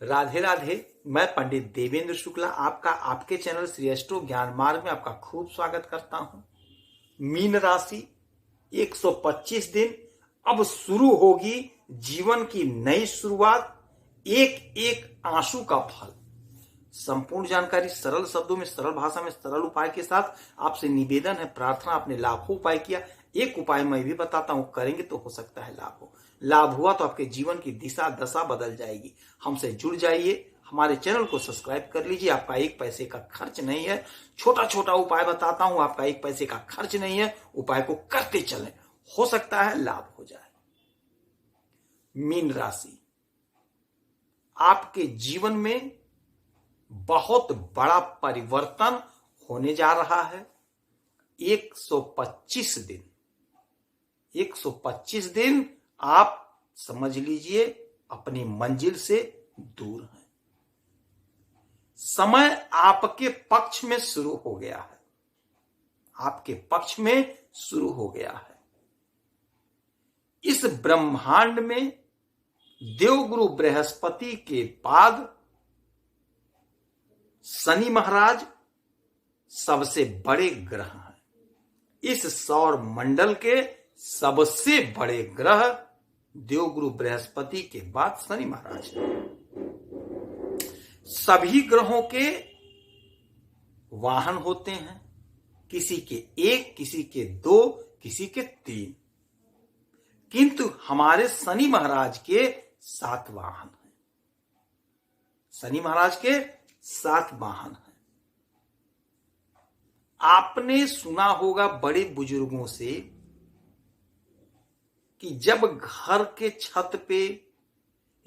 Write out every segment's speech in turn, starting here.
राधे राधे। मैं पंडित देवेंद्र शुक्ला आपका आपके चैनल श्री एस्ट्रो ज्ञान मार्ग में आपका खूब स्वागत करता हूं। मीन राशि 125 दिन अब शुरू होगी जीवन की नई शुरुआत, एक एक आंसू का फल। संपूर्ण जानकारी सरल शब्दों में, सरल भाषा में, सरल उपाय के साथ आपसे निवेदन है, प्रार्थना। आपने लाखों उपाय किया, एक उपाय मैं भी बताता हूं, करेंगे तो हो सकता है लाभ हो। लाभ हुआ तो आपके जीवन की दिशा दशा बदल जाएगी। हमसे जुड़ जाइए, हमारे चैनल को सब्सक्राइब कर लीजिए। आपका एक पैसे का खर्च नहीं है, छोटा छोटा उपाय बताता हूं, आपका एक पैसे का खर्च नहीं है। उपाय को करते चलें, हो सकता है लाभ हो जाए। मीन राशि, आपके जीवन में बहुत बड़ा परिवर्तन होने जा रहा है। 125 दिन 125 दिन आप समझ लीजिए अपनी मंजिल से दूर हैं। समय आपके पक्ष में शुरू हो गया है, आपके पक्ष में शुरू हो गया है। इस ब्रह्मांड में देवगुरु बृहस्पति के बाद शनि महाराज सबसे बड़े ग्रह हैं। इस सौर मंडल के सबसे बड़े ग्रह देवगुरु बृहस्पति के बाद शनि महाराज हैं। सभी ग्रहों के वाहन होते हैं, किसी के 1, किसी के 2, किसी के 3, किंतु हमारे शनि महाराज के 7 वाहन हैं। शनि महाराज के 7 वाहन हैं। आपने सुना होगा बड़े बुजुर्गों से कि जब घर के छत पे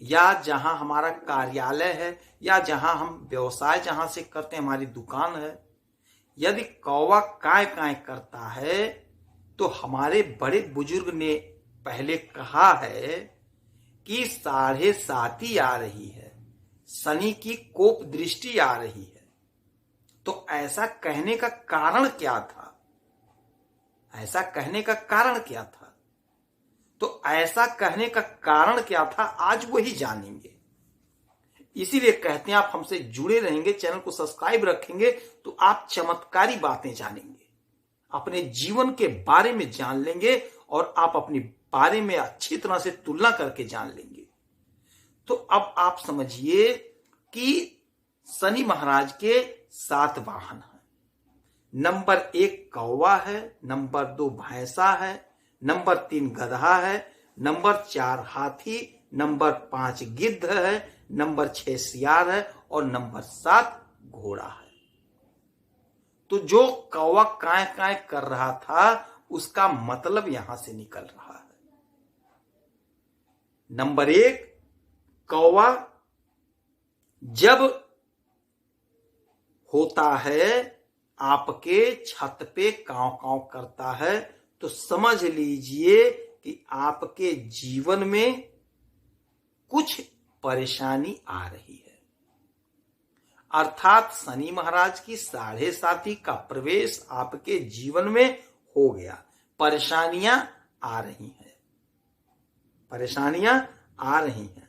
या जहां हमारा कार्यालय है या जहां हम व्यवसाय जहां से करते हैं, हमारी दुकान है, यदि कौवा काय काय करता है तो हमारे बड़े बुजुर्ग ने पहले कहा है कि 7:30 आ रही है, शनि की कोप दृष्टि आ रही है। तो ऐसा कहने का कारण क्या था? ऐसा कहने का कारण क्या था? तो ऐसा कहने का कारण क्या था, आज वही जानेंगे। इसीलिए कहते हैं आप हमसे जुड़े रहेंगे, चैनल को सब्सक्राइब रखेंगे तो आप चमत्कारी बातें जानेंगे, अपने जीवन के बारे में जान लेंगे और आप अपने बारे में अच्छी तरह से तुलना करके जान लेंगे। तो अब आप समझिए कि शनि महाराज के 7 वाहन हैं। नंबर 1 कौवा है, नंबर 2 भैंसा है, नंबर 3 गधा है, नंबर 4 हाथी, नंबर 5 गिद्ध है, नंबर 6 सियार है और नंबर 7 घोड़ा है। तो जो कौवा काय काय कर रहा था उसका मतलब यहां से निकल रहा है। नंबर 1 कौवा जब होता है आपके छत पे कांव कांव करता है तो समझ लीजिए कि आपके जीवन में कुछ परेशानी आ रही है। अर्थात शनि महाराज की 7:30 का प्रवेश आपके जीवन में हो गया। परेशानियां आ रही हैं, परेशानियां आ रही हैं।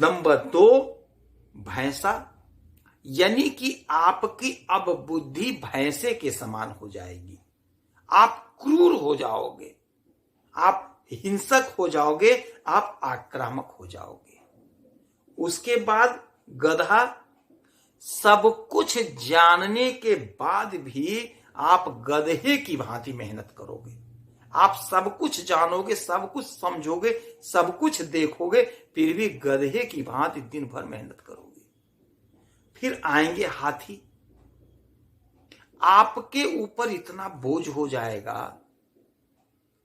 नंबर 2 भैंसा, यानी कि आपकी अब बुद्धि भैंसे के समान हो जाएगी। आप क्रूर हो जाओगे, आप हिंसक हो जाओगे, आप आक्रामक हो जाओगे। उसके बाद गधा, सब कुछ जानने के बाद भी आप गधे की भांति मेहनत करोगे। आप सब कुछ जानोगे, सब कुछ समझोगे, सब कुछ देखोगे, फिर भी गधे की भांति दिन भर मेहनत करोगे। फिर आएंगे हाथी, आपके ऊपर इतना बोझ हो जाएगा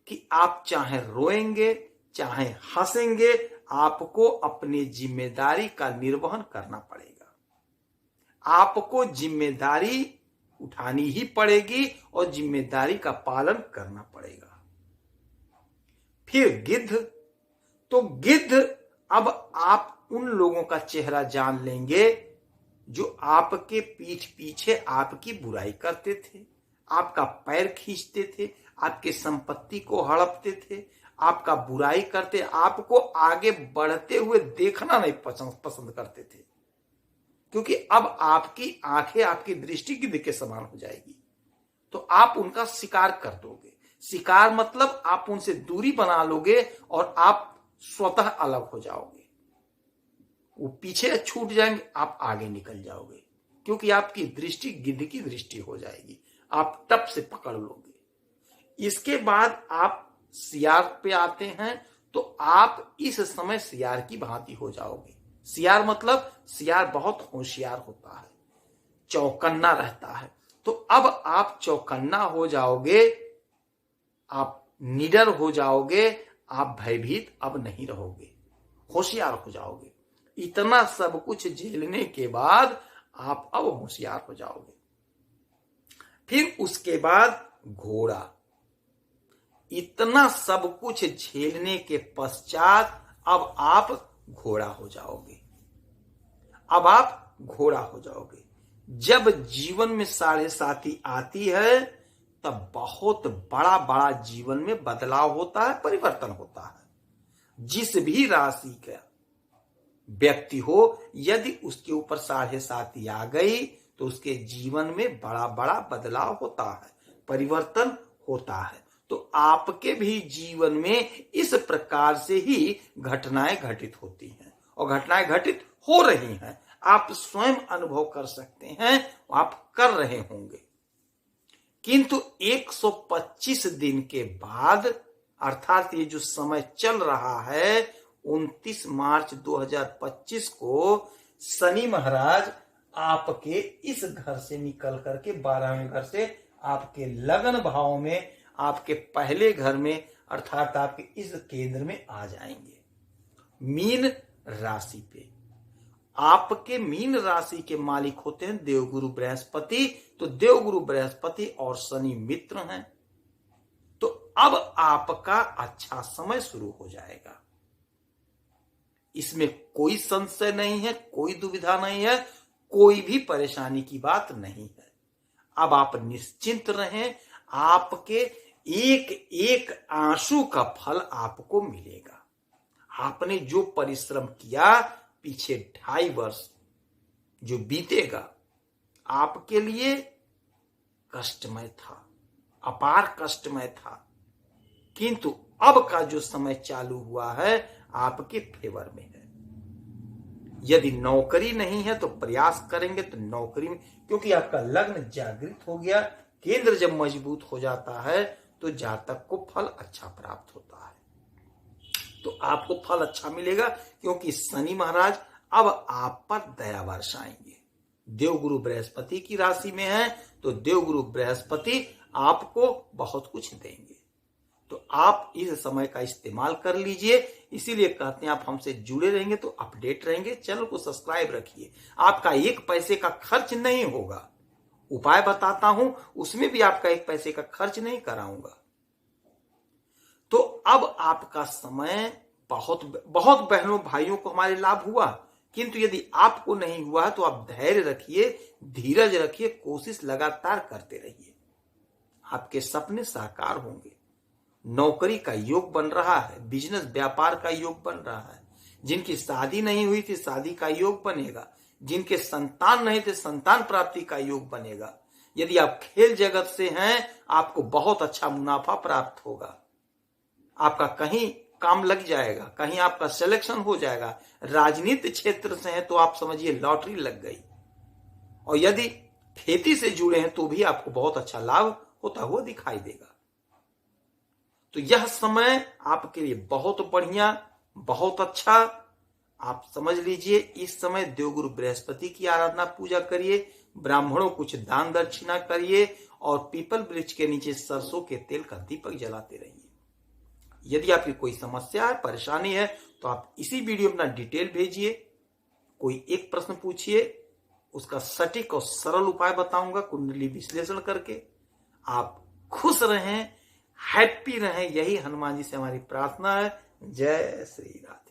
कि आप चाहे रोएंगे चाहे हंसेंगे, आपको अपनी जिम्मेदारी का निर्वहन करना पड़ेगा। आपको जिम्मेदारी उठानी ही पड़ेगी और जिम्मेदारी का पालन करना पड़ेगा। फिर गिद्ध, तो गिद्ध अब आप उन लोगों का चेहरा जान लेंगे जो आपके पीठ पीछे आपकी बुराई करते थे, आपका पैर खींचते थे, आपके संपत्ति को हड़पते थे, आपका बुराई करते, आपको आगे बढ़ते हुए देखना नहीं पसंद करते थे, क्योंकि अब आपकी आंखें आपकी दृष्टि गिद्ध के समान हो जाएगी, तो आप उनका शिकार कर दोगे। शिकार मतलब आप उनसे दूरी बना लोगे और आप स्वतः अलग हो जाओगे। वो पीछे छूट जाएंगे, आप आगे निकल जाओगे, क्योंकि आपकी दृष्टि गिद्ध की दृष्टि हो जाएगी, आप टप से पकड़ लोगे। इसके बाद आप सियार पे आते हैं, तो आप इस समय सियार की भांति हो जाओगे। सियार मतलब सियार बहुत होशियार होता है, चौकन्ना रहता है, तो अब आप चौकन्ना हो जाओगे, आप निडर हो जाओगे, आप भयभीत अब नहीं रहोगे, होशियार हो जाओगे। इतना सब कुछ झेलने के बाद आप अब होशियार हो जाओगे। फिर उसके बाद घोड़ा। इतना सब कुछ झेलने के पश्चात अब आप घोड़ा हो जाओगे। अब आप घोड़ा हो जाओगे। जब जीवन में 7.5 आती है, तब बहुत बड़ा बड़ा जीवन में बदलाव होता है, परिवर्तन होता है। जिस भी राशि का व्यक्ति हो, यदि उसके ऊपर 7.5 आ गई, तो उसके जीवन में बड़ा बड़ा बदलाव होता है, परिवर्तन होता है। तो आपके भी जीवन में इस प्रकार से ही घटनाएं घटित होती हैं, और घटनाएं घटित हो रही हैं। आप स्वयं अनुभव कर सकते हैं, आप कर रहे होंगे। किंतु 125 दिन के बाद, अर्थात ये जो समय चल रहा है, 29 मार्च 2025 को शनि महाराज आपके इस घर से निकल करके 12वें घर से आपके लगन भाव में, आपके पहले घर में, अर्थात आपके इस केंद्र में आ जाएंगे, मीन राशि पे। आपके मीन राशि के मालिक होते हैं देवगुरु बृहस्पति, तो देवगुरु बृहस्पति और शनि मित्र हैं। तो अब आपका अच्छा समय शुरू हो जाएगा, इसमें कोई संशय नहीं है, कोई दुविधा नहीं है, कोई भी परेशानी की बात नहीं है। अब आप निश्चिंत रहें, आपके एक एक आंसू का फल आपको मिलेगा। आपने जो परिश्रम किया पीछे 2.5 वर्ष जो बीतेगा, आपके लिए कष्टमय था, अपार कष्टमय था, किंतु अब का जो समय चालू हुआ है आपके फेवर में है। यदि नौकरी नहीं है तो प्रयास करेंगे तो नौकरी में, क्योंकि आपका लग्न जागृत हो गया, केंद्र जब मजबूत हो जाता है तो जातक को फल अच्छा प्राप्त होता है, तो आपको फल अच्छा मिलेगा, क्योंकि शनि महाराज अब आप पर दया बरसाएंगे। देवगुरु बृहस्पति की राशि में है, तो देवगुरु बृहस्पति आपको बहुत कुछ देंगे। तो आप इस समय का इस्तेमाल कर लीजिए। इसीलिए कहते हैं आप हमसे जुड़े रहेंगे तो अपडेट रहेंगे। चैनल को सब्सक्राइब रखिए, आपका 1 पैसे का खर्च नहीं होगा। उपाय बताता हूं, उसमें भी आपका 1 पैसे का खर्च नहीं कराऊंगा। तो अब आपका समय बहुत बहुत बहनों भाइयों को हमारे लाभ हुआ, किंतु यदि आपको नहीं हुआ है तो आप धैर्य रखिए, धीरज रखिए, कोशिश लगातार करते रहिए, आपके सपने साकार होंगे। नौकरी का योग बन रहा है, बिजनेस व्यापार का योग बन रहा है। जिनकी शादी नहीं हुई थी शादी का योग बनेगा, जिनके संतान नहीं थे संतान प्राप्ति का योग बनेगा। यदि आप खेल जगत से हैं, आपको बहुत अच्छा मुनाफा प्राप्त होगा, आपका कहीं काम लग जाएगा, कहीं आपका सिलेक्शन हो जाएगा। राजनीति क्षेत्र से हैं तो आप समझिए लॉटरी लग गई। और यदि खेती से जुड़े हैं तो भी आपको बहुत अच्छा लाभ होता हुआ दिखाई देगा। तो यह समय आपके लिए बहुत बढ़िया, बहुत अच्छा। आप समझ लीजिए, इस समय देवगुरु बृहस्पति की आराधना पूजा करिए, ब्राह्मणों कुछ दान दक्षिणा करिए, और पीपल वृक्ष के नीचे सरसों के तेल का दीपक जलाते रहिए। यदि आपकी कोई समस्या है, परेशानी है, तो आप इसी वीडियो में अपना डिटेल भेजिए, कोई एक प्रश्न पूछिए, उसका सटीक और सरल उपाय बताऊंगा कुंडली विश्लेषण करके। आप खुश रहें, हैप्पी रहें, यही हनुमान जी से हमारी प्रार्थना है। जय श्री राधे।